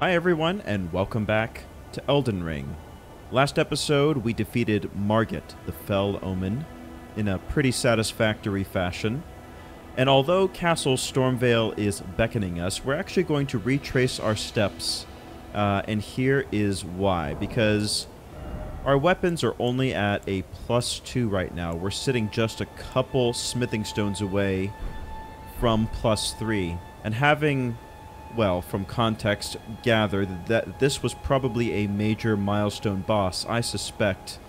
Hi everyone, and welcome back to Elden Ring. Last episode, we defeated Margit, the Fell Omen, in a pretty satisfactory fashion. And although Castle Stormvale is beckoning us, we're actually going to retrace our steps. And here is why. Because our weapons are only at a +2 right now. We're sitting just a couple smithing stones away from +3. And having, well, from context, gathered that this was probably a major milestone boss, I suspect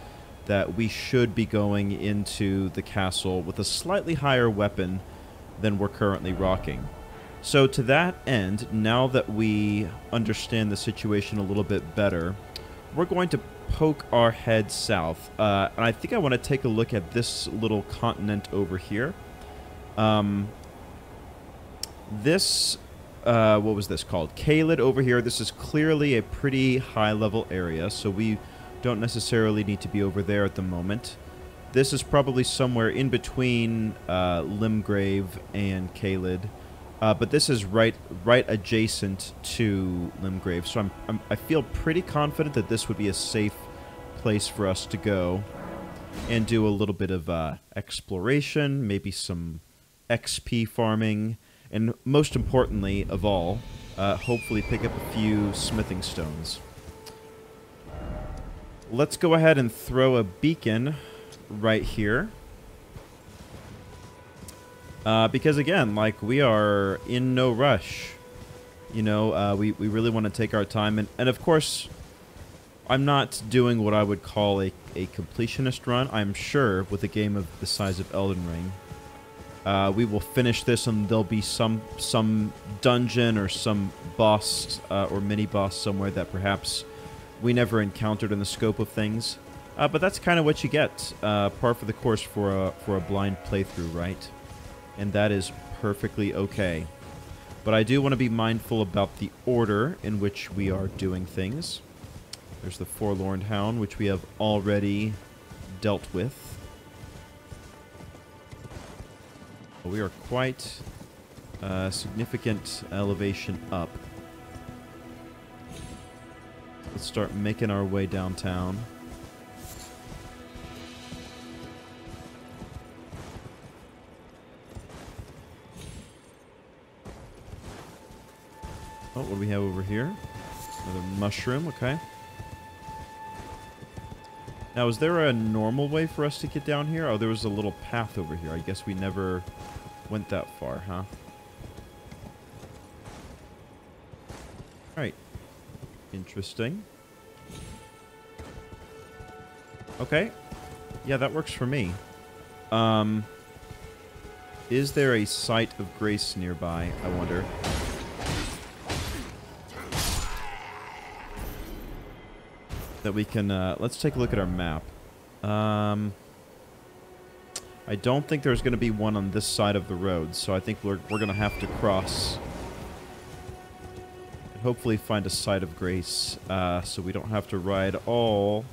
that we should be going into the castle with a slightly higher weapon than we're currently rocking. So to that end, now that we understand the situation a little bit better, we're going to poke our head south. And I think I want to take a look at this little continent over here. What was this called? Caelid over here. This is clearly a pretty high-level area, so we don't necessarily need to be over there at the moment. This is probably somewhere in between Limgrave and Caelid, but this is right adjacent to Limgrave, so I feel pretty confident that this would be a safe place for us to go and do a little bit of exploration, maybe some XP farming, and most importantly of all, hopefully pick up a few smithing stones. Let's go ahead and throw a beacon right here. Because again, like, we are in no rush. You know, we really want to take our time. And of course, I'm not doing what I would call a completionist run. I'm sure with a game of the size of Elden Ring, we will finish this and there'll be some dungeon or some boss or mini-boss somewhere that perhaps we never encountered in the scope of things. But that's kind of what you get, par for the course for a blind playthrough, right? And that is perfectly okay. But I do want to be mindful about the order in which we are doing things. There's the Forlorn Hound, which we have already dealt with. We are quite significant elevation up. Let's start making our way downtown. Oh, what do we have over here? Another mushroom, okay. Now, is there a normal way for us to get down here? Oh, there was a little path over here. I guess we never went that far, huh? Alright. Interesting. Okay. Yeah, that works for me. Is there a site of grace nearby, I wonder? That we can, let's take a look at our map. I don't think there's going to be one on this side of the road, so I think we're going to have to cross and hopefully find a site of grace, so we don't have to ride all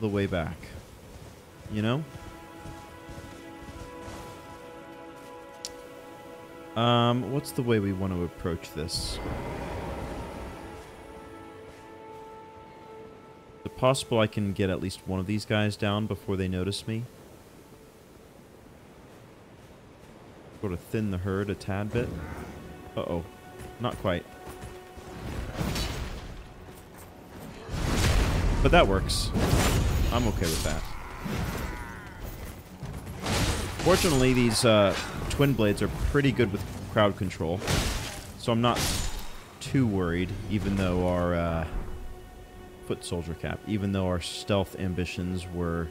the way back. You know? What's the way we want to approach this? Is it possible I can get at least one of these guys down before they notice me? Sort of thin the herd a tad bit. Uh-oh. Not quite. But that works. I'm okay with that. Fortunately, these twin blades are pretty good with crowd control, so I'm not too worried, even though our foot soldier cap, even though our stealth ambitions were...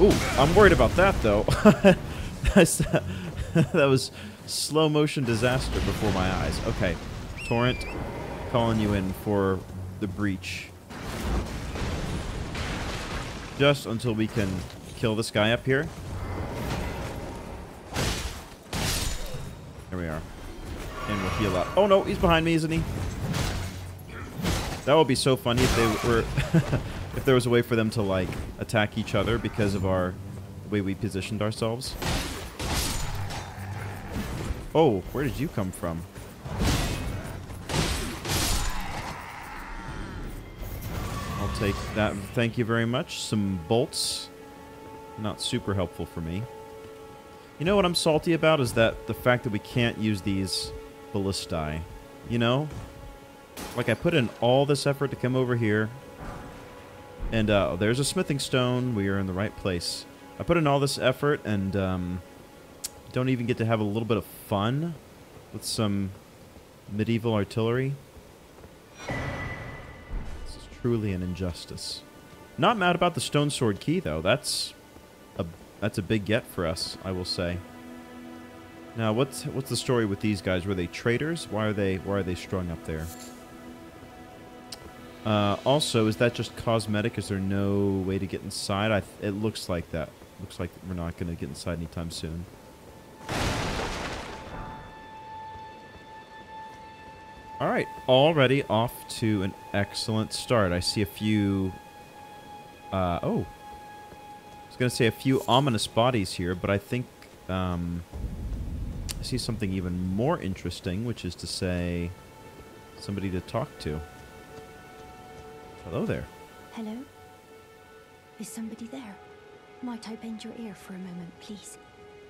Ooh, I'm worried about that, though. That was slow motion disaster before my eyes. Okay, Torrent, calling you in for the breach. Just until we can kill this guy up here. There we are. And we'll heal up. Oh no, he's behind me, isn't he? That would be so funny if they were... if there was a way for them to, like, attack each other because of the way we positioned ourselves. Oh, where did you come from? I'll take that. Thank you very much. Some bolts. Not super helpful for me. You know what I'm salty about is that the fact that we can't use these ballistae. You know? Like, I put in all this effort to come over here. And, there's a smithing stone. We are in the right place. I put in all this effort and, don't even get to have a little bit of fun with some medieval artillery. This is truly an injustice. Not mad about the stone sword key, though. That's a big get for us, I will say. Now, what's the story with these guys? Were they traitors? Why are they strung up there? Also, is that just cosmetic? Is there no way to get inside? It looks like that. Looks like we're not going to get inside anytime soon. Alright, already off to an excellent start. I see a few... I was going to say a few ominous bodies here, but I think I see something even more interesting, which is to say somebody to talk to. Hello there. Hello? Is somebody there? Might I bend your ear for a moment, please?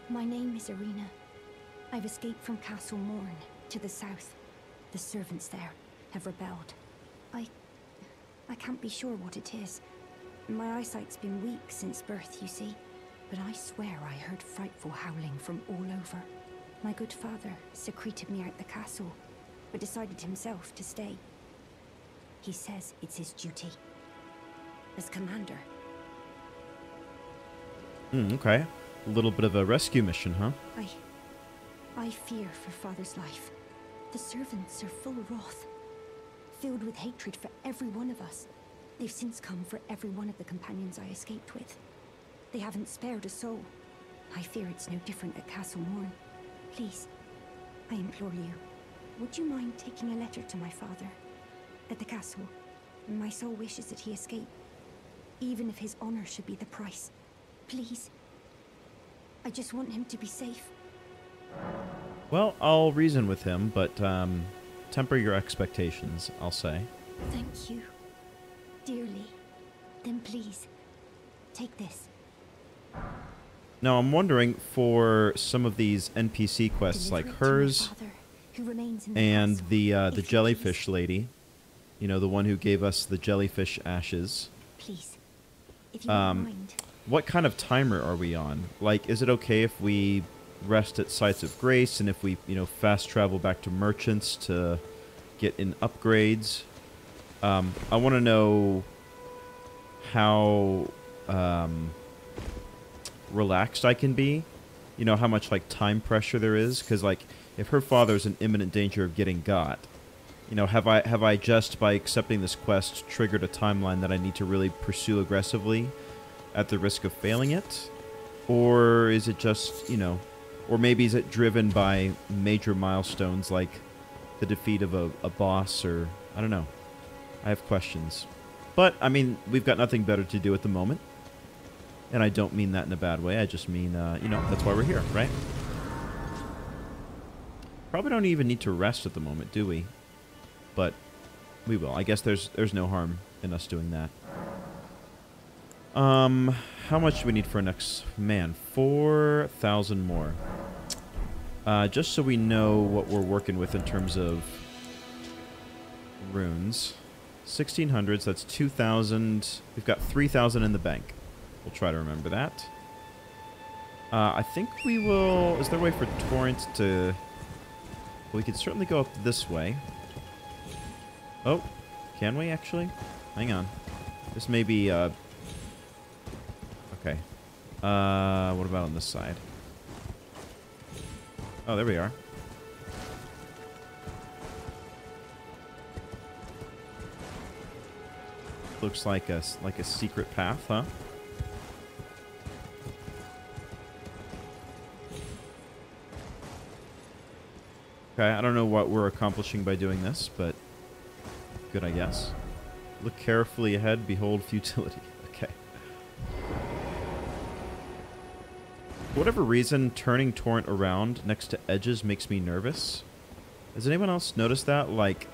My name is Irina. I've escaped from Castle Morn to the south. The servants there have rebelled. I can't be sure what it is. My eyesight's been weak since birth, you see. But I swear I heard frightful howling from all over. My good father secreted me out the castle, but decided himself to stay. He says it's his duty. As commander. Okay. A little bit of a rescue mission, huh? I fear for father's life. The servants are full of wrath, filled with hatred for every one of us. They've since come for every one of the companions I escaped with. They haven't spared a soul. I fear it's no different at Castle Morn. Please, I implore you, would you mind taking a letter to my father? At the castle, my sole wish is that he escape, even if his honor should be the price. Please. I just want him to be safe. Well, I'll reason with him, but temper your expectations, I'll say. Thank you, dearly. Then please, take this. Now, I'm wondering, for some of these NPC quests, like hers and the jellyfish lady, you know, the one who gave us the jellyfish ashes. Please, if you don't mind. What kind of timer are we on? Like, is it okay if we rest at sites of grace and if we, you know, fast travel back to merchants to get in upgrades? I want to know how relaxed I can be. You know, how much, like, time pressure there is. Because, like, if her father's in imminent danger of getting got, you know, have I just, by accepting this quest, triggered a timeline that I need to really pursue aggressively at the risk of failing it? Or is it just, you know, or maybe is it driven by major milestones like the defeat of a boss, or I don't know. I have questions. But, I mean, we've got nothing better to do at the moment. And I don't mean that in a bad way. I just mean, you know, that's why we're here, right? Probably don't even need to rest at the moment, do we? But we will. I guess there's no harm in us doing that. How much do we need for our next... Man, 4,000 more. Just so we know what we're working with in terms of runes. 1,600, so that's 2,000. We've got 3,000 in the bank. We'll try to remember that. I think we will... Is there a way for Torrent to... Well, we could certainly go up this way. Oh, can we actually? Hang on. This may be... Okay. What about on this side? Oh, there we are. Looks like a secret path, huh? Okay, I don't know what we're accomplishing by doing this, but good, I guess. Look carefully ahead, behold futility. Okay. For whatever reason, turning Torrent around next to edges makes me nervous. Has anyone else noticed that? Like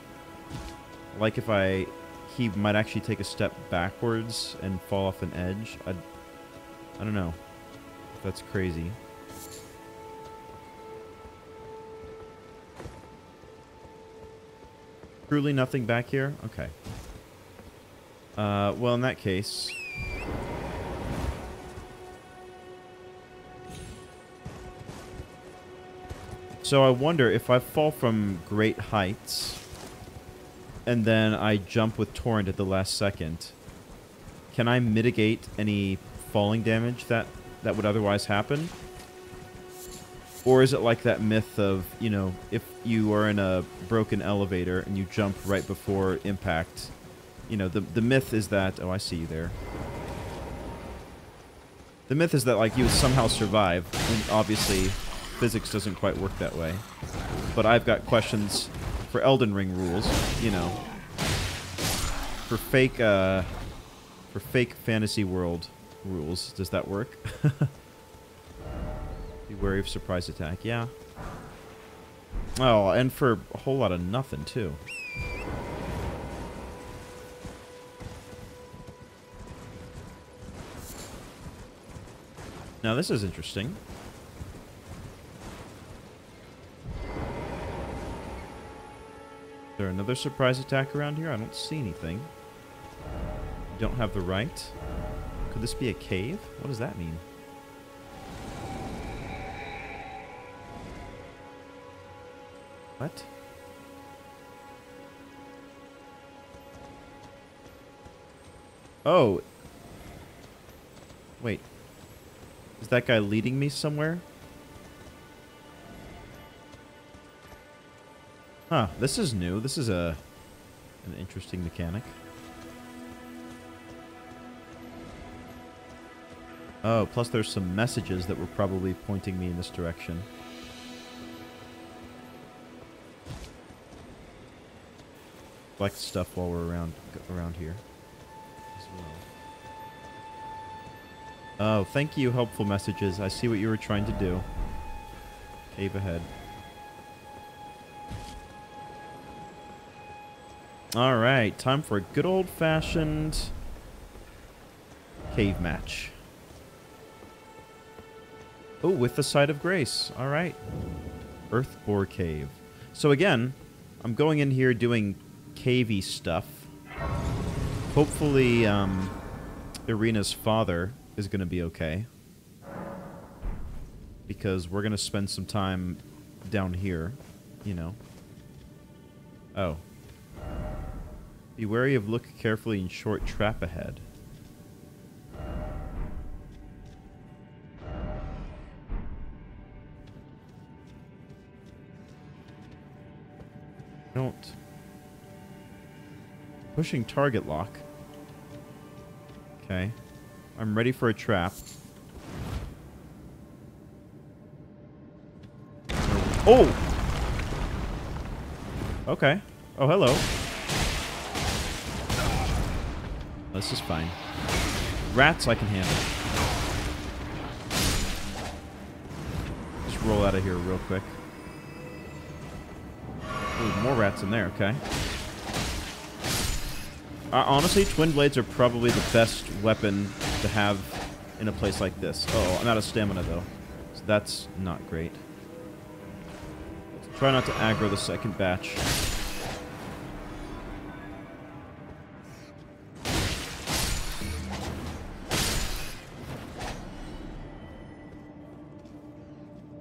if I he might actually take a step backwards and fall off an edge. I don't know if that's crazy. Truly nothing back here? Okay. Well, in that case... So I wonder if I fall from great heights and then I jump with Torrent at the last second, can I mitigate any falling damage that would otherwise happen? Or is it like that myth of, you know, if you are in a broken elevator and you jump right before impact, you know, the myth is that... Oh, I see you there. The myth is that, like, you would somehow survive. And obviously, physics doesn't quite work that way. But I've got questions for Elden Ring rules, you know. For fake fantasy world rules. Does that work? Be wary of surprise attack, yeah. Oh, and for a whole lot of nothing, too. Now, this is interesting. Is there another surprise attack around here? I don't see anything. Don't have the right. Could this be a cave? What does that mean? What? Oh. Wait. Is that guy leading me somewhere? Huh, this is new. This is an interesting mechanic. Oh, plus there's some messages that were probably pointing me in this direction. Collect stuff while we're around here as well. Oh, thank you, helpful messages. I see what you were trying to do. Cave ahead. Alright, time for a good old-fashioned cave match. Oh, with the Site of Grace. Alright. Earthbore Cave. So again, I'm going in here doing cavey stuff. Hopefully, Irina's father is going to be okay. Because we're going to spend some time down here, you know. Oh. Be wary of look carefully and short trap ahead. Don't. Pushing target lock. Okay. I'm ready for a trap. Oh! Okay. Oh, hello. This is fine. Rats I can handle. Just roll out of here real quick. Ooh, more rats in there, okay. Honestly, Twin Blades are probably the best weapon to have in a place like this. Oh, I'm out of stamina, though. So that's not great. Try not to aggro the second batch.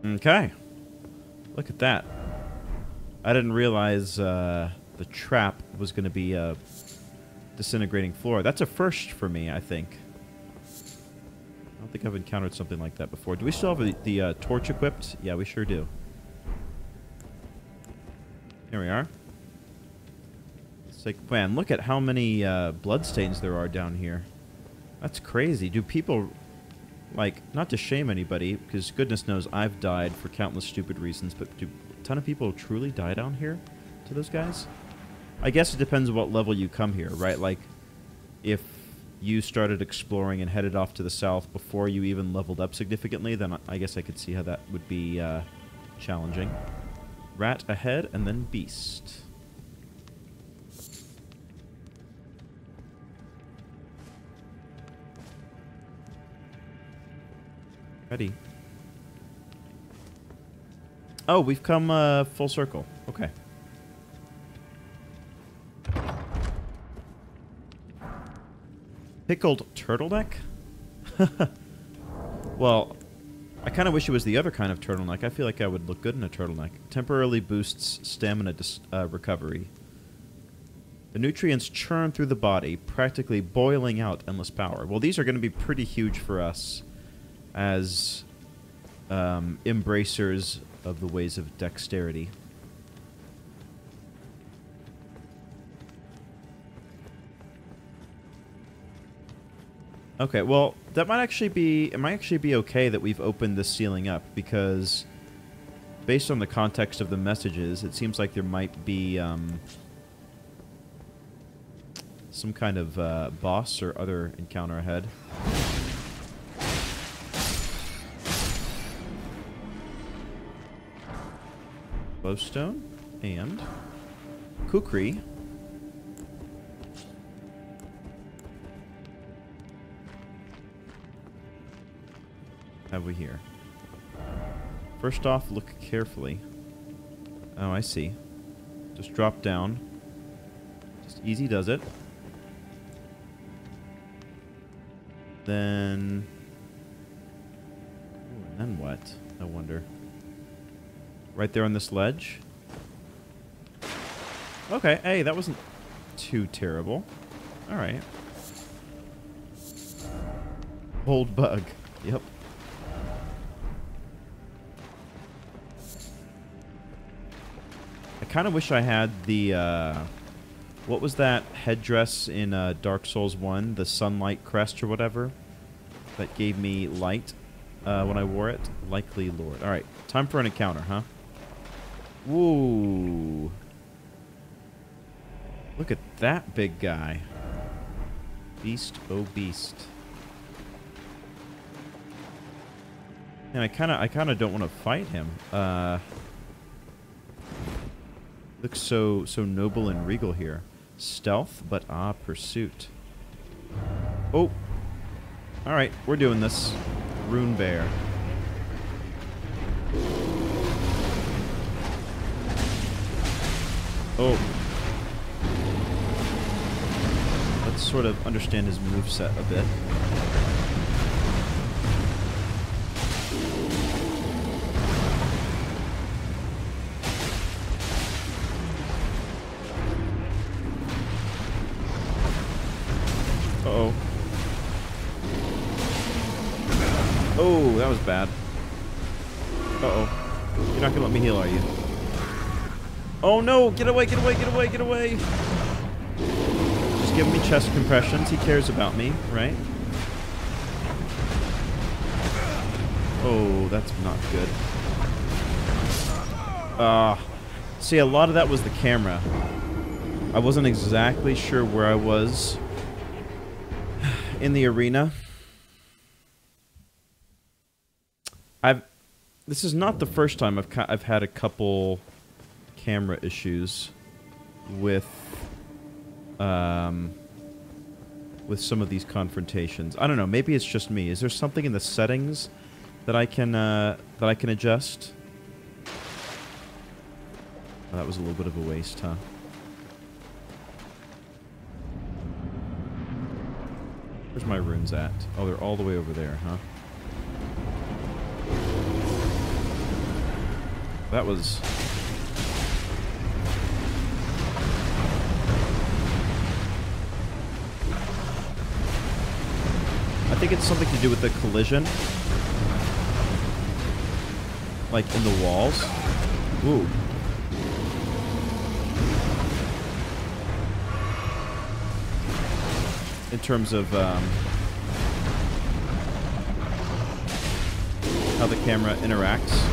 Okay. Look at that. I didn't realize the trap was going to be a disintegrating floor. That's a first for me, I think. I don't think I've encountered something like that before. Do we still have the torch equipped? Yeah, we sure do. Here we are. It's like, man, look at how many bloodstains there are down here. That's crazy. Do people... Like, not to shame anybody, because goodness knows I've died for countless stupid reasons, but do a ton of people truly die down here to those guys? I guess it depends on what level you come here, right? Like, if you started exploring and headed off to the south before you even leveled up significantly, then I guess I could see how that would be challenging. Rat ahead, and then beast. Ready. Oh, we've come full circle. Okay. Pickled turtleneck? Well, I kind of wish it was the other kind of turtleneck. I feel like I would look good in a turtleneck. Temporarily boosts stamina recovery. The nutrients churn through the body, practically boiling out endless power. Well, these are going to be pretty huge for us as embracers of the ways of dexterity. Okay, well, that might actually be... It might actually be okay that we've opened this ceiling up, because based on the context of the messages, it seems like there might be some kind of boss or other encounter ahead. Glowstone and kukri. Have we here? First off, look carefully. Oh, I see. Just drop down. Just easy does it. Then... Ooh, and then what? I wonder. Right there on this ledge? Okay, hey, that wasn't too terrible. Alright. Old bug. Yep. I kind of wish I had the, what was that headdress in Dark Souls 1? The sunlight crest or whatever? That gave me light when I wore it? Likely Lord. Alright, time for an encounter, huh? Woo! Look at that big guy. Beast, oh beast. And I kind of don't want to fight him. Looks so noble and regal here. Stealth, but pursuit. Oh! Alright, we're doing this. Runebear. Oh. Let's sort of understand his moveset a bit. Uh-oh. Oh, that was bad. Uh-oh. You're not gonna let me heal, are you? Oh no! Get away, get away, get away, get away! Just giving me chest compressions. He cares about me, right? Oh, that's not good. See, a lot of that was the camera. I wasn't exactly sure where I was in the arena. This is not the first time I've had a couple camera issues with some of these confrontations. I don't know. Maybe it's just me. Is there something in the settings that I can adjust? Oh, that was a little bit of a waste, huh? Where's my runes at? Oh, they're all the way over there, huh? That was... I think it's something to do with the collision. Like in the walls. Ooh. In terms of how the camera interacts.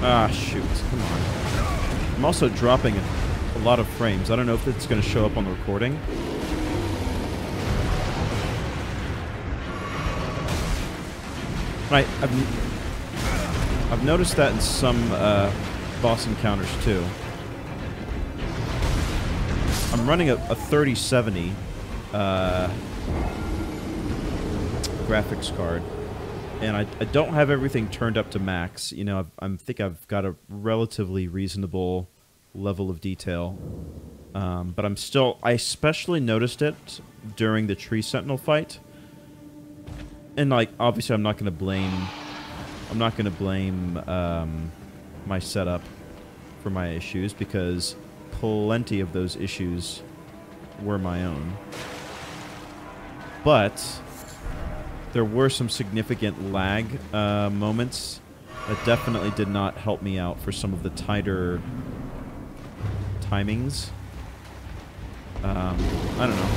Ah, shoot. Come on. I'm also dropping a lot of frames. I don't know if it's going to show up on the recording. Right. I've noticed that in some boss encounters, too. I'm running a 3070 graphics card. And I don't have everything turned up to max. You know, I think I've got a relatively reasonable level of detail. But I especially noticed it during the Tree Sentinel fight. And, like, obviously I'm not going to blame my setup for my issues, because plenty of those issues were my own. But there were some significant lag moments that definitely did not help me out for some of the tighter timings. I don't know.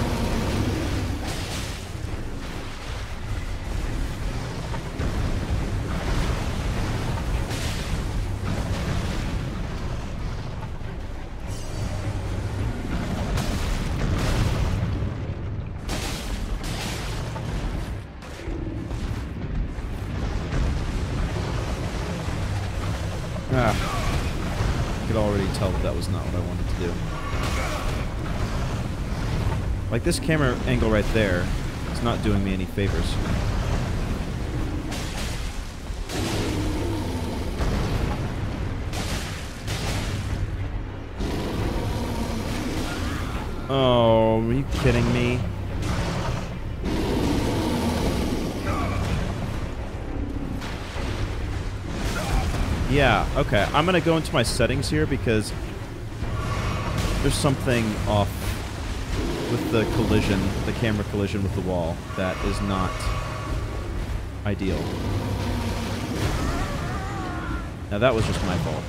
I could already tell that was not what I wanted to do. Like, this camera angle right there is not doing me any favors. Oh, are you kidding me? Yeah, okay. I'm gonna go into my settings here because there's something off with the collision, the camera collision with the wall, that is not ideal. Now that was just my fault.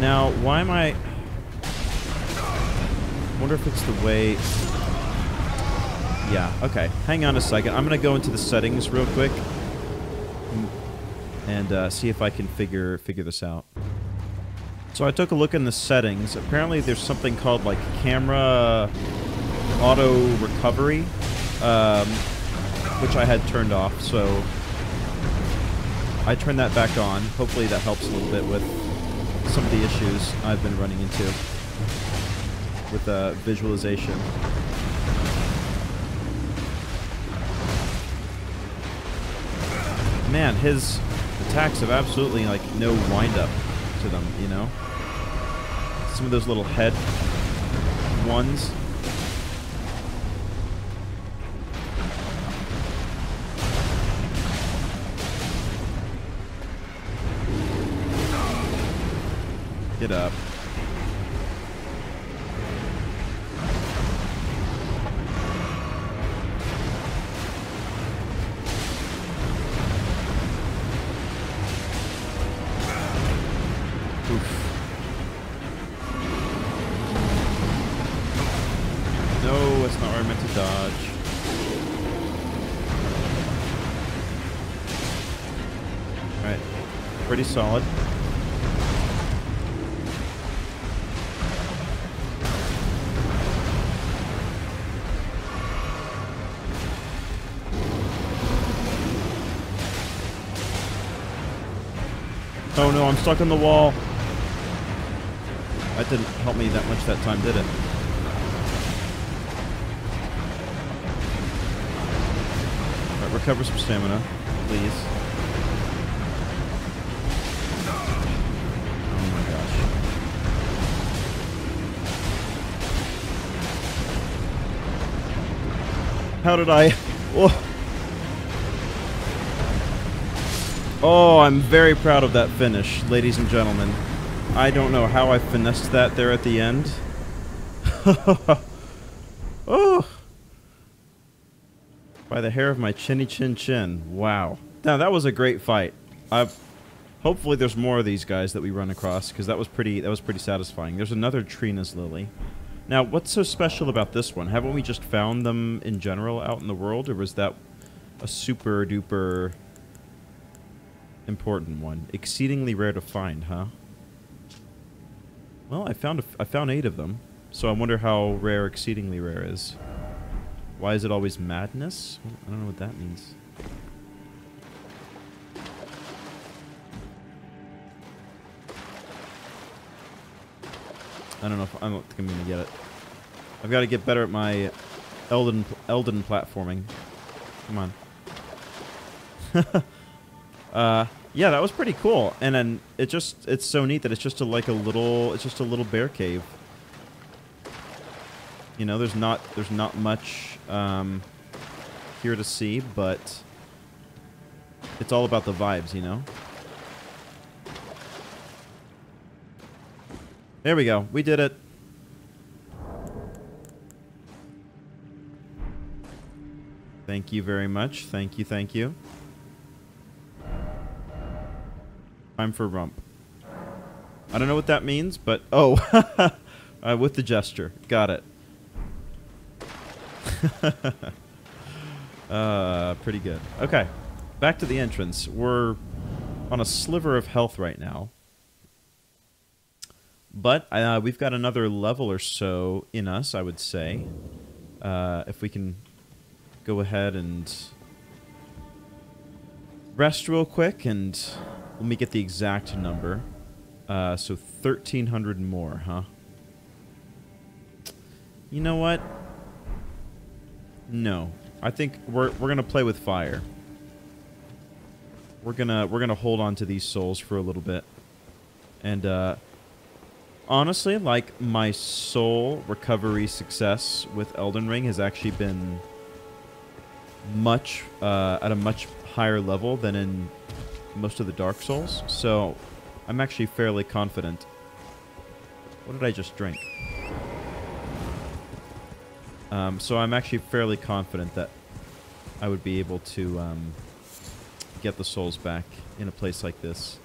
Now, why am I... I wonder if it's the way... Yeah, okay. Hang on a second. I'm going to go into the settings real quick and see if I can figure this out. So I took a look in the settings. Apparently there's something called, like, camera auto recovery, which I had turned off, so I turned that back on. Hopefully that helps a little bit with some of the issues I've been running into with visualization. Man, his attacks have absolutely, like, no wind-up to them, you know? Some of those little head ones. Get up. No, that's not where I meant to dodge. Alright. Pretty solid. Oh no, I'm stuck on the wall. That didn't help me that much that time, did it? Alright, recover some stamina, please. Oh my gosh. How did I... Oh. Oh, I'm very proud of that finish, ladies and gentlemen. I don't know how I finessed that there at the end. Oh! By the hair of my chinny chin chin. Wow. Now, that was a great fight. Hopefully there's more of these guys that we run across, because that was pretty satisfying. There's another Trina's Lily. Now, what's so special about this one? Haven't we just found them in general out in the world, or was that a super duper important one? Exceedingly rare to find, huh? Well, I found 8 of them, so I wonder how rare exceedingly rare is. Why is it always madness? I don't know what that means. I don't know if I don't think I'm gonna get it. I've got to get better at my Elden platforming. Come on. Yeah, that was pretty cool. And then it's so neat that it's just a little bear cave. You know, there's not much here to see, but it's all about the vibes, you know. There we go. We did it. Thank you very much. Thank you, thank you. Time for rump. I don't know what that means, but... Oh! With the gesture. Got it. Pretty good. Okay. Back to the entrance. We're on a sliver of health right now. But we've got another level or so in us, I would say. If we can go ahead and rest real quick, and let me get the exact number. So 1,300 more, huh? You know what? No, I think we're gonna play with fire. We're gonna hold on to these souls for a little bit, and honestly, like, my soul recovery success with Elden Ring has actually been at a much higher level than in most of the Dark Souls, so I'm actually fairly confident. What did I just drink? So I'm actually fairly confident that I would be able to get the souls back in a place like this.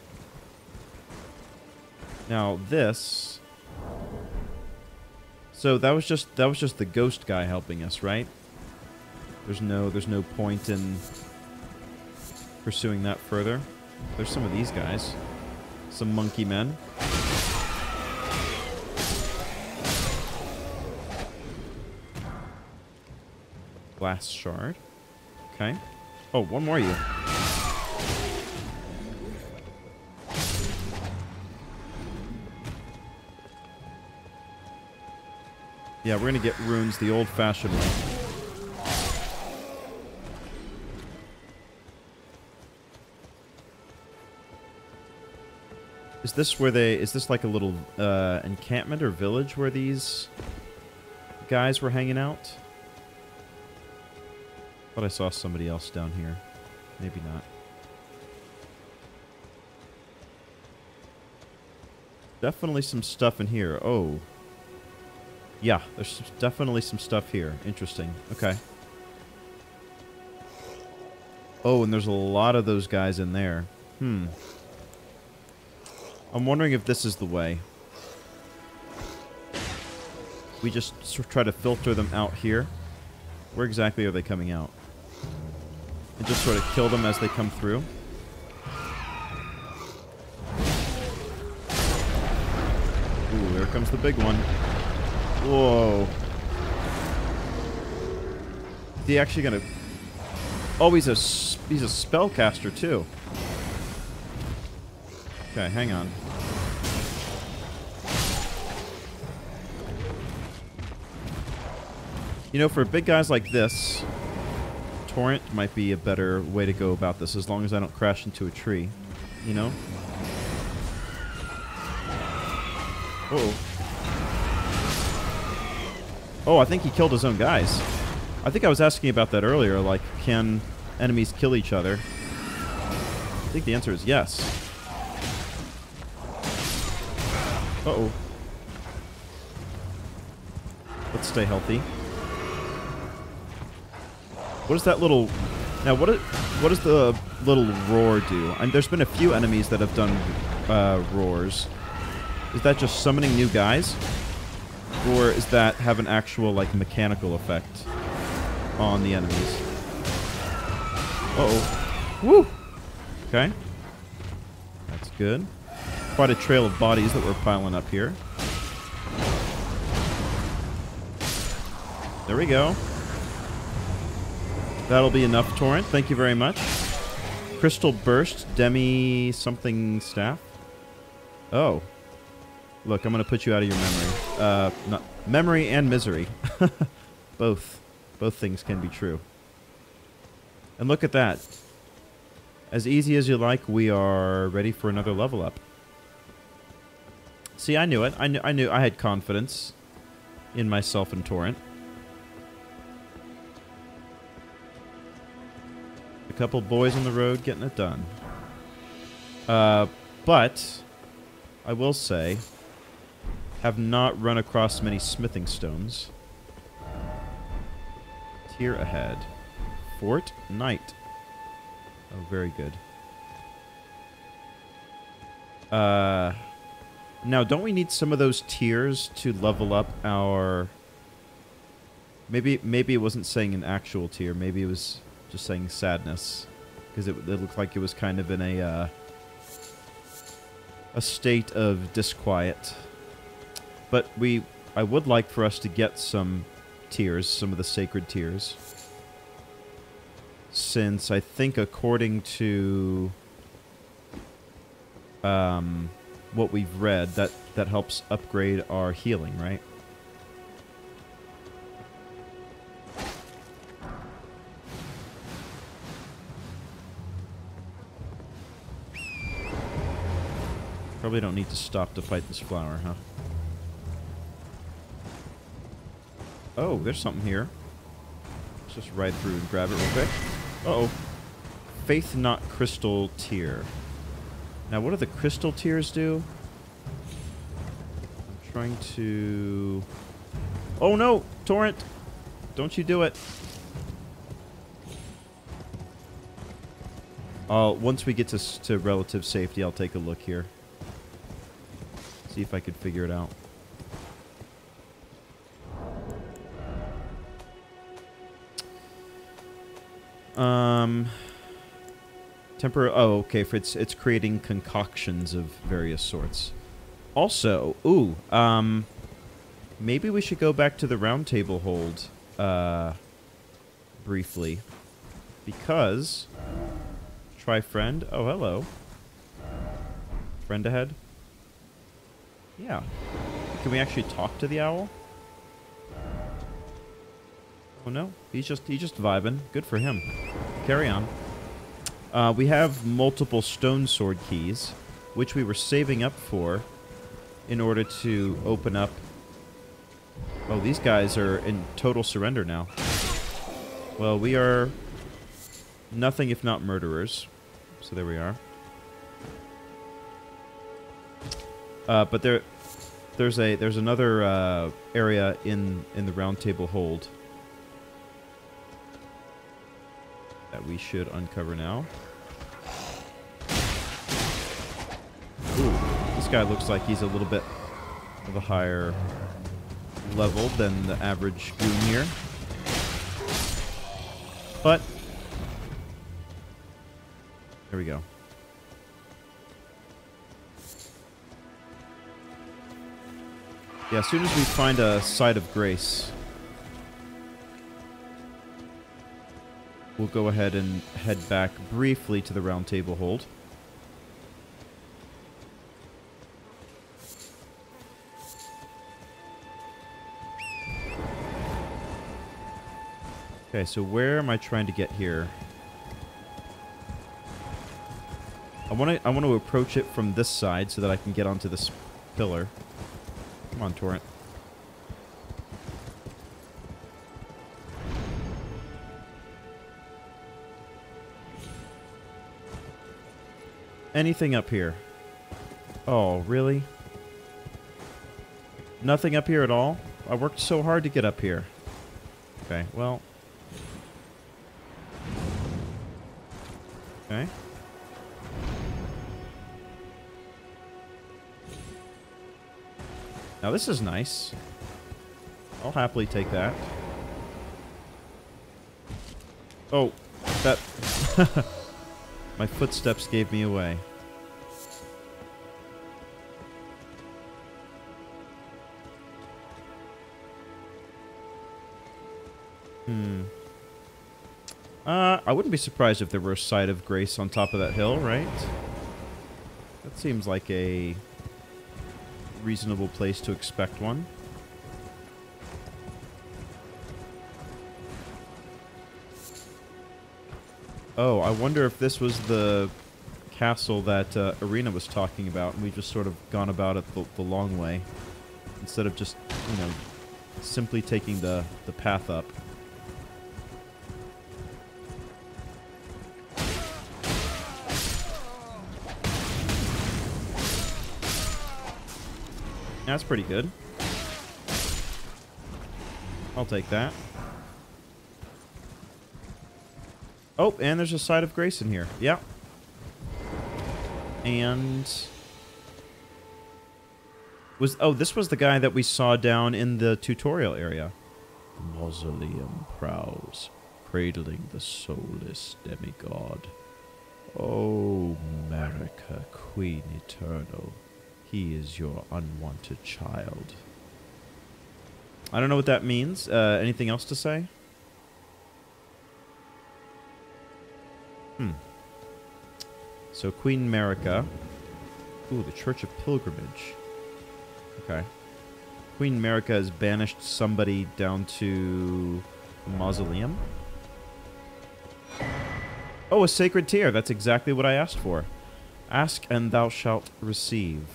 Now this... So that was just the ghost guy helping us, right? There's no point in pursuing that further. There's some of these guys. Some monkey men. Glass shard. Okay. Oh, one more of you. Yeah, we're gonna get runes the old-fashioned way. Is this where is this like a little encampment or village where these guys were hanging out? Thought I saw somebody else down here. Maybe not. Definitely some stuff in here. Oh. Yeah, there's definitely some stuff here. Interesting. Okay. Oh, and there's a lot of those guys in there. I'm wondering if this is the way. We just try to filter them out here. Where exactly are they coming out? And just sort of kill them as they come through. Ooh, there comes the big one. Whoa. Is he actually gonna... Oh, he's a spellcaster too. Okay, hang on. You know, for big guys like this, Torrent might be a better way to go about this, as long as I don't crash into a tree. You know? Uh-oh. Oh, I think he killed his own guys. I think I was asking about that earlier, like, can enemies kill each other? I think the answer is yes. Uh-oh. Let's stay healthy. What is that little... Now, what does the little roar do? There's been a few enemies that have done roars. Is that just summoning new guys? Or does that have an actual, like, mechanical effect on the enemies? Uh-oh. Woo! Okay. That's good. Quite a trail of bodies that we're piling up here. There we go. That'll be enough, Torrent. Thank you very much. Crystal Burst, Demi something staff. Oh. Look, I'm going to put you out of your memory. Not memory and misery. Both. Both things can be true. And look at that. As easy as you like, we are ready for another level up. See, I knew it. I knew I had confidence in myself and Torrent. A couple boys on the road getting it done. But I will say, have not run across many smithing stones. Tier ahead. Fort Knight. Oh, very good. Now, don't we need some of those tiers to level up our... Maybe it wasn't saying an actual tier. Maybe it was just saying sadness. Because it looked like it was kind of in a state of disquiet. But I would like for us to get some tiers, some of the sacred tiers. Since I think according to what we've read, that helps upgrade our healing, right? Probably don't need to stop to fight this flower, huh? Oh, there's something here. Let's just ride through and grab it real quick. Uh-oh. Faith Not Crystal Tier. Now, what do the crystal tiers do? I'm trying to... Oh, no! Torrent! Don't you do it. Once we get to relative safety, I'll take a look here. See if I could figure it out. Oh, okay. It's creating concoctions of various sorts. Also, maybe we should go back to the round table hold, briefly, because try friend. Oh, hello. Friend ahead. Yeah. Can we actually talk to the owl? Oh no, he's just vibing. Good for him. Carry on. We have multiple stone sword keys, which we were saving up for in order to open up... Oh, these guys are in total surrender now. Well, we are nothing if not murderers. So there we are. But there's another area in the round table hold that we should uncover now. Ooh, this guy looks like he's a little bit of a higher level than the average goon here. But there we go. Yeah, as soon as we find a site of grace, we'll go ahead and head back briefly to the round table hold. Okay, so where am I trying to get here? I want to approach it from this side so that I can get onto this pillar. Come on, Torrent. Anything up here? Oh, really? Nothing up here at all? I worked so hard to get up here. Okay, well... Okay. Now this is nice. I'll happily take that. Oh, that... My footsteps gave me away. I wouldn't be surprised if there were a site of grace on top of that hill, right? That seems like a reasonable place to expect one. Oh, I wonder if this was the castle that Irina was talking about, and we've just sort of gone about it the long way, instead of just, you know, simply taking the path up. That's pretty good. I'll take that. Oh, and there's a side of grace in here. Yeah. And... this was the guy that we saw down in the tutorial area. The mausoleum prowls, cradling the soulless demigod. Oh, Marika, Queen Eternal. He is your unwanted child. I don't know what that means. Anything else to say? So Queen Marika. Ooh, the Church of Pilgrimage. Okay. Queen Marika has banished somebody down to the mausoleum. Oh, a sacred tear. That's exactly what I asked for. Ask and thou shalt receive.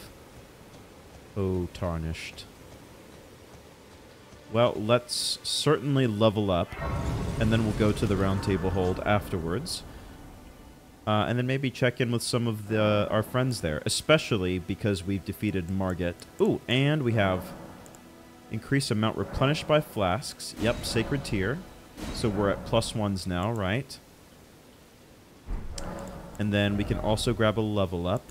Oh, Tarnished. Well, let's certainly level up, and then we'll go to the round table hold afterwards. And then maybe check in with some of our friends there, especially because we've defeated Margit. Ooh, and we have increased amount replenished by flasks. Yep, sacred tier. So we're at +1s now, right? And then we can also grab a level up.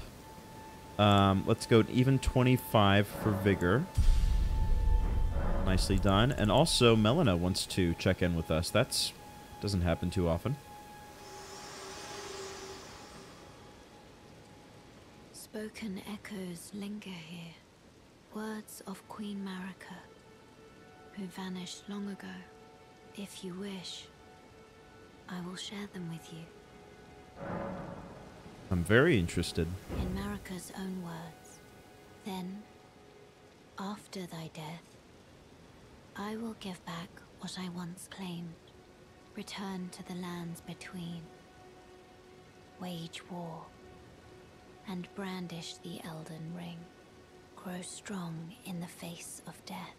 Let's go even 25 for vigor. Nicely done. And also, Melina wants to check in with us. That's doesn't happen too often. Spoken echoes linger here. Words of Queen Marika, who vanished long ago. If you wish, I will share them with you. I'm very interested. In Marika's own words, then, after thy death, I will give back what I once claimed, return to the lands between, wage war, and brandish the Elden Ring, grow strong in the face of death.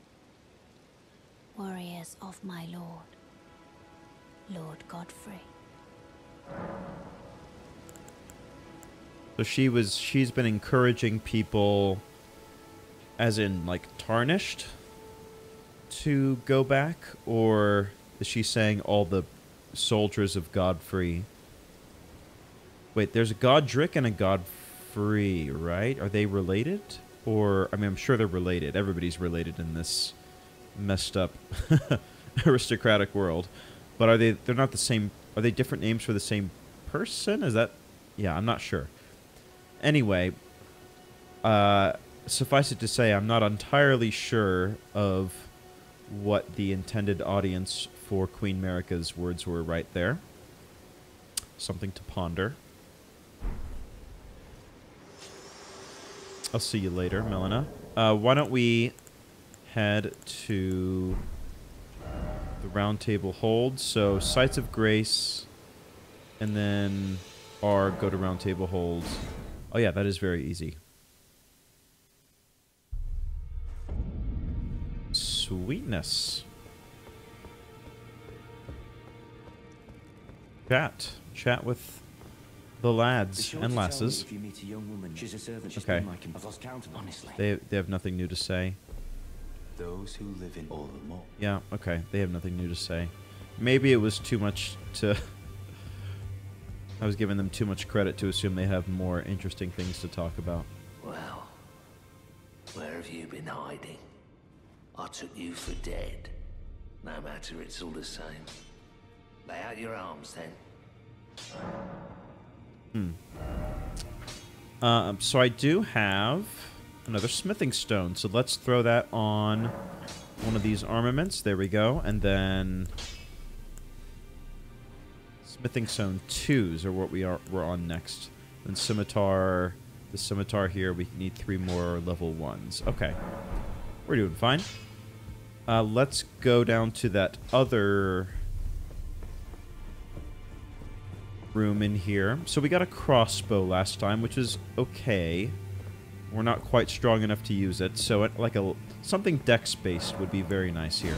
Warriors of my lord, Lord Godfrey. So she's been encouraging people, as in, like, Tarnished, to go back? Or is she saying all the soldiers of Godfrey? Wait, there's a Godric and a Godfrey, right? Are they related? Or, I mean, I'm sure they're related. Everybody's related in this messed up aristocratic world. But they're not the same, are they different names for the same person? Is that, yeah, I'm not sure. Anyway, suffice it to say, I'm not entirely sure of what the intended audience for Queen Marika's words were right there. Something to ponder. I'll see you later, Melina. Why don't we head to the round table hold? So, Sites of Grace, and then go to round table hold. Oh yeah, that is very easy. Sweetness. Chat with the lads and lasses. Okay. They have nothing new to say. Those who live in Olmo. Yeah, okay. They have nothing new to say. Maybe it was too much to... I was giving them too much credit to assume they have more interesting things to talk about. Well, where have you been hiding? I took you for dead. No matter, it's all the same. Lay out your arms, then. So I do have another smithing stone. So let's throw that on one of these armaments. There we go. And then smithing stone 2s are what we're on next. Then scimitar, the scimitar here, we need 3 more level 1s. Okay. We're doing fine. Let's go down to that other room in here. So we got a crossbow last time, which is okay. We're not quite strong enough to use it, so like something dex-based would be very nice here.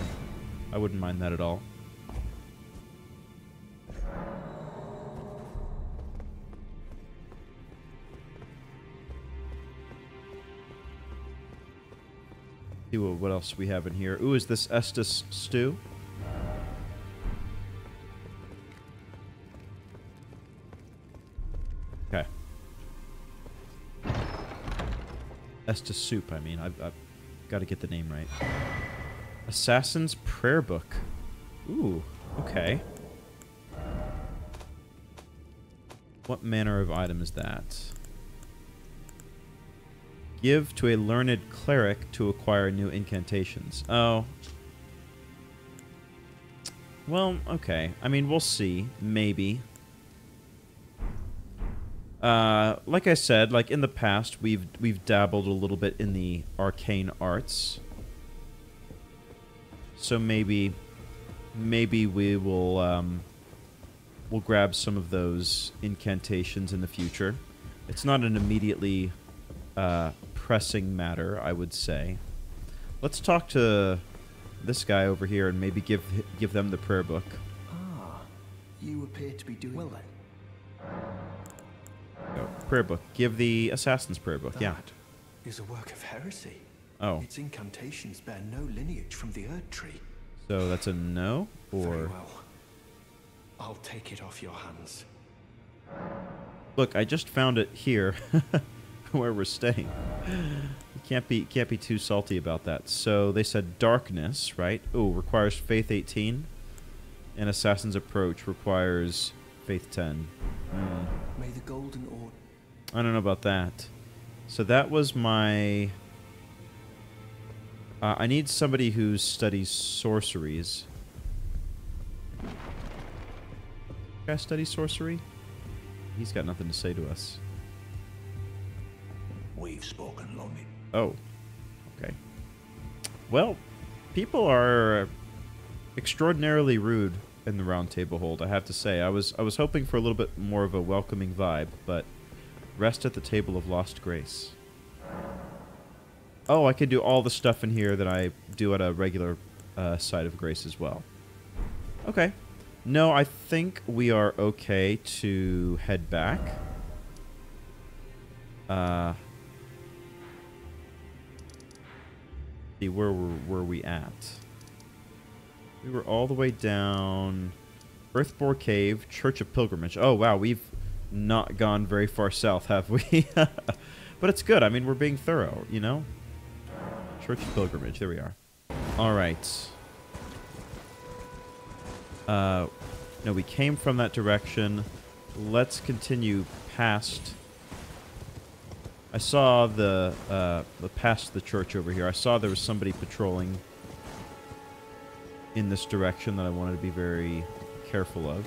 I wouldn't mind that at all. See what else we have in here. Ooh, is this Estus stew? Okay. Estus soup, I mean. I've got to get the name right. Assassin's Prayer Book. Ooh, okay. What manner of item is that? Give to a learned cleric to acquire new incantations. Oh. Well, okay. I mean, we'll see. Maybe. Like I said, like in the past, we've dabbled a little bit in the arcane arts. So maybe we will we'll grab some of those incantations in the future. It's not an immediately pressing matter, I would say. Let's talk to this guy over here and maybe give them the prayer book. Ah, you appear to be doing well then. Oh, prayer book. Give the assassin's prayer book. Yeah. That is a work of heresy. Oh. Its incantations bear no lineage from the Erd Tree. So that's a no, or Very well. I'll take it off your hands. look, I just found it here. Where we're staying. You can't be too salty about that. So they said darkness, right? Oh, requires faith 18, and assassin's approach requires faith 10. May the golden order. I don't know about that. So that was my. I need somebody who studies sorceries. Guy studies sorcery? He's got nothing to say to us. We've spoken long. Oh, okay. Well, people are extraordinarily rude in the Round Table Hold, I have to say. I was hoping for a little bit more of a welcoming vibe, but rest at the table of lost grace. Oh, I could do all the stuff in here that I do at a regular site of grace as well. Okay. No, I think we are okay to head back. See, where were we at? We were all the way down Earthbore Cave, Church of Pilgrimage. Oh, wow, we've not gone very far south, have we? But it's good. I mean, we're being thorough, you know? Church of Pilgrimage. There we are. All right. No, we came from that direction. Let's continue past. I saw past the church over here. I saw there was somebody patrolling in this direction that I wanted to be very careful of.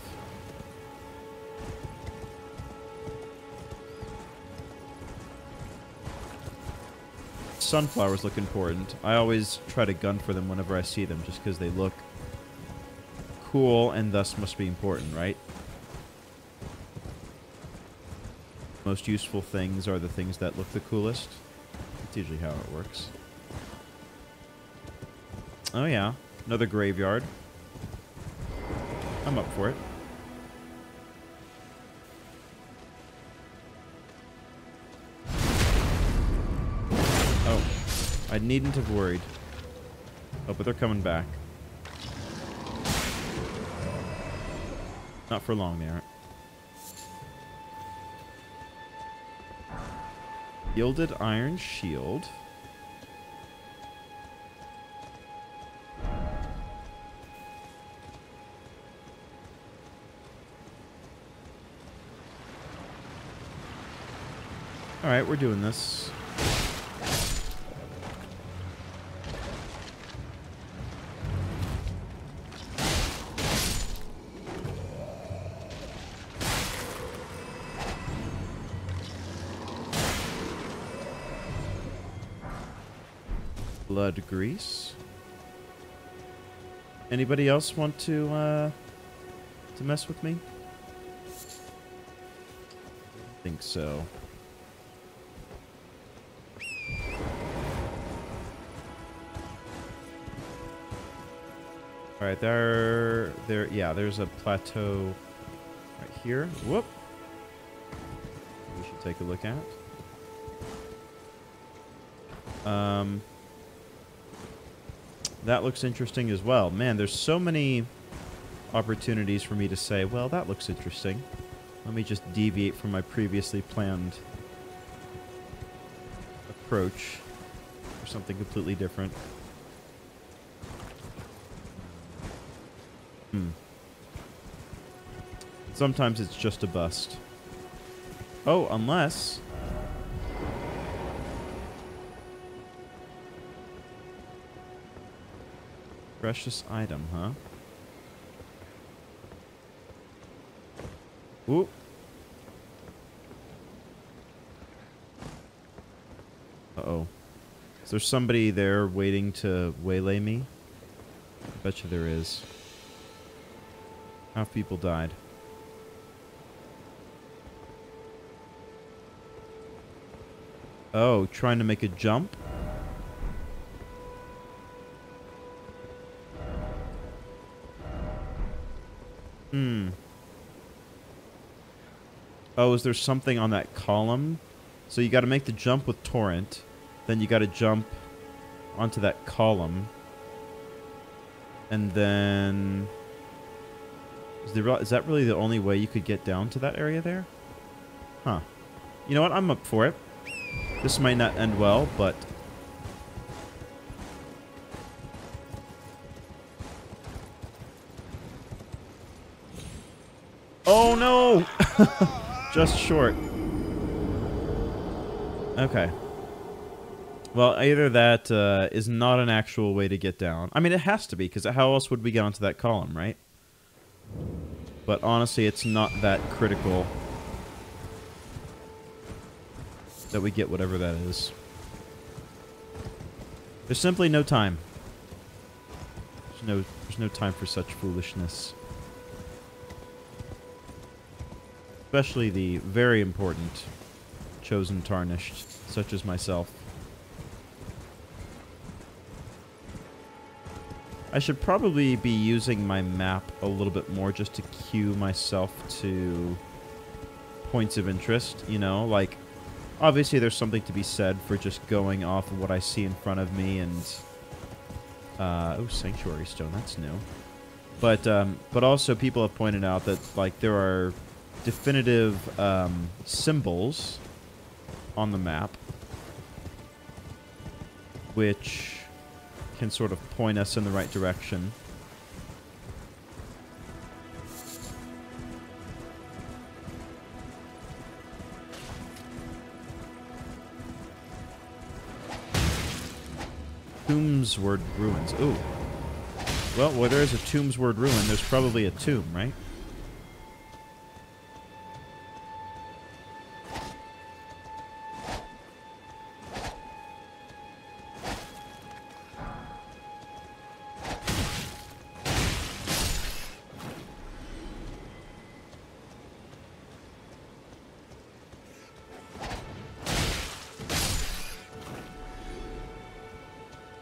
Sunflowers look important. I always try to gun for them whenever I see them, just because they look cool and thus must be important, right? Most useful things are the things that look the coolest. That's usually how it works. Oh yeah, another graveyard. I'm up for it. Oh, I needn't have worried. Oh, but they're coming back. Not for long, they aren't. Gilded iron shield. Alright, we're doing this. Blood grease. Anybody else want to mess with me? I think so. All right, yeah, there's a plateau right here. Whoop. We should take a look at. That looks interesting as well. Man, there's so many opportunities for me to say, well, that looks interesting. Let me just deviate from my previously planned approach for something completely different. Sometimes it's just a bust. Oh, unless... Precious item, huh? Ooh. Uh-oh. Is there somebody there waiting to waylay me? I bet you there is. Half people died. Oh, trying to make a jump? Oh, is there something on that column? So you got to make the jump with torrent. Then you got to jump onto that column. And then... Is that really the only way you could get down to that area there? Huh. You know what? I'm up for it. This might not end well, but... Oh, no! Just short. Okay. Well, either that is not an actual way to get down. I mean, it has to be, because how else would we get onto that column, right? But honestly, it's not that critical that we get whatever that is. There's simply no time. There's no time for such foolishness. Especially the very important chosen Tarnished, such as myself. I should probably be using my map a little bit more just to cue myself to points of interest, you know? Like, obviously there's something to be said for just going off of what I see in front of me and... oh, Sanctuary Stone, that's new. But also people have pointed out that, like, there are definitive symbols on the map which can sort of point us in the right direction. Tombsward Ruins. Ooh. Well, where there is a Tombsward Ruin, there's probably a tomb, right?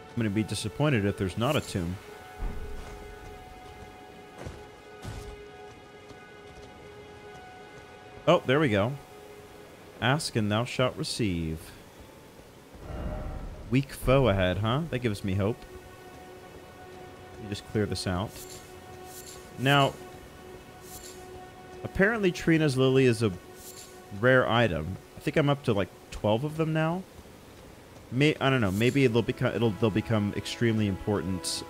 I'm going to be disappointed if there's not a tomb. Oh, there we go. Ask and thou shalt receive. Weak foe ahead, huh? That gives me hope. Let me just clear this out. Now, apparently Trina's Lily is a rare item. I think I'm up to like 12 of them now. I don't know. Maybe they'll become extremely important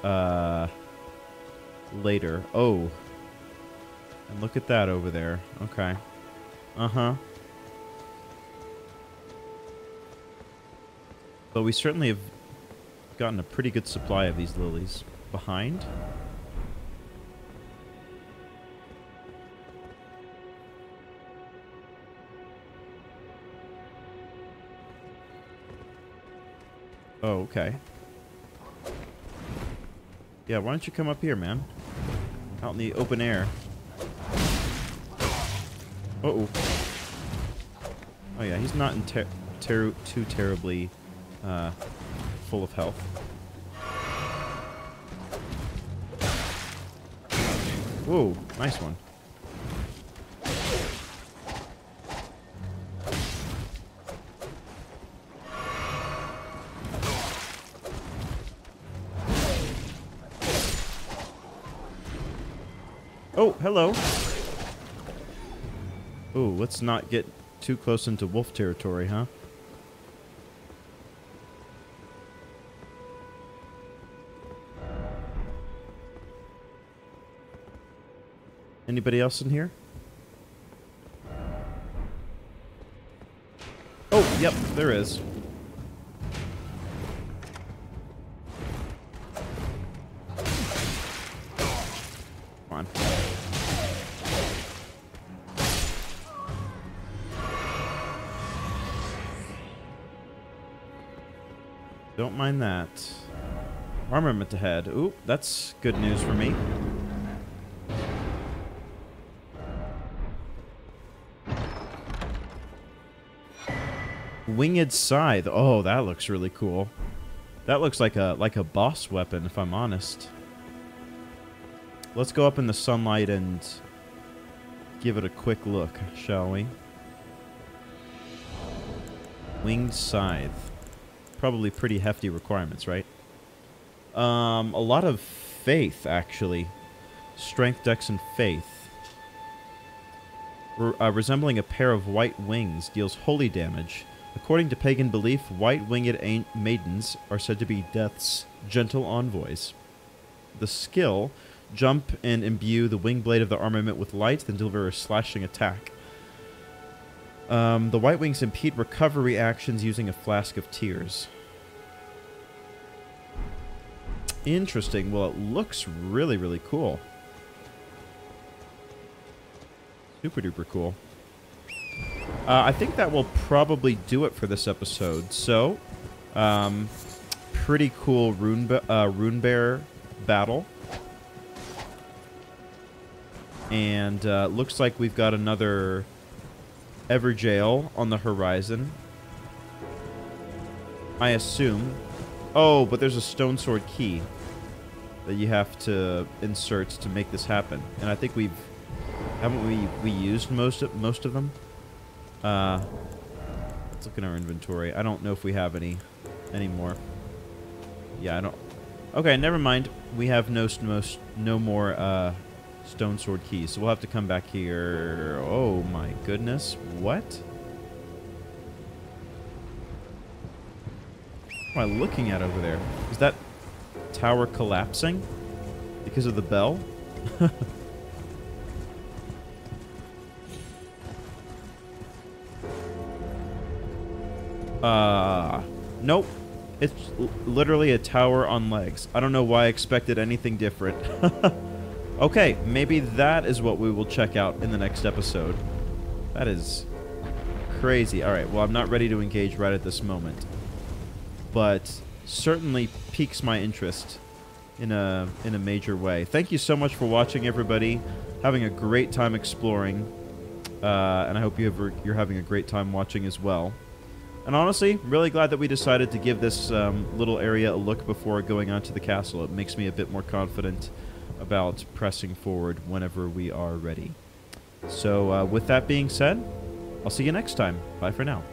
later. Oh, and look at that over there. Okay. Uh-huh. But we certainly have gotten a pretty good supply of these lilies. Behind? Oh, okay. Yeah, why don't you come up here, man? Out in the open air. Uh-oh. Oh yeah, he's not in too terribly full of health. Whoa, nice one. Oh, hello. Ooh, let's not get too close into wolf territory, huh? Anybody else in here? Oh, yep, there is. Come on. Don't mind that. Armament ahead. Ooh, that's good news for me. Winged Scythe. Oh, that looks really cool. That looks like a boss weapon, if I'm honest. Let's go up in the sunlight and give it a quick look, shall we? Winged Scythe. Probably pretty hefty requirements, right? A lot of faith, actually. Strength, dex, and faith. Resembling a pair of white wings, deals holy damage. According to pagan belief, white-winged maidens are said to be death's gentle envoys. The skill, jump and imbue the wing blade of the armament with light, then deliver a slashing attack. The white wings impede recovery actions using a flask of tears. Interesting. Well, it looks really, really cool. Super duper cool. I think that will probably do it for this episode. So, pretty cool Runebear battle. And looks like we've got another Everjail on the horizon. I assume. Oh, but there's a stone sword key that you have to insert to make this happen. And I think haven't we used most of them? Let's look in our inventory. I don't know if we have any more. Yeah, I don't. Okay, never mind. We have no more stone sword keys, so we'll have to come back here. Oh my goodness! What? What am I looking at over there? Is that tower collapsing because of the bell? Nope. It's literally a tower on legs. I don't know why I expected anything different. Okay, maybe that is what we will check out in the next episode. That is crazy. Alright, well, I'm not ready to engage right at this moment. But certainly piques my interest in a major way. Thank you so much for watching, everybody. Having a great time exploring. And I hope you're having a great time watching as well. And honestly, really glad that we decided to give this little area a look before going on to the castle. It makes me a bit more confident about pressing forward whenever we are ready. So with that being said, I'll see you next time. Bye for now.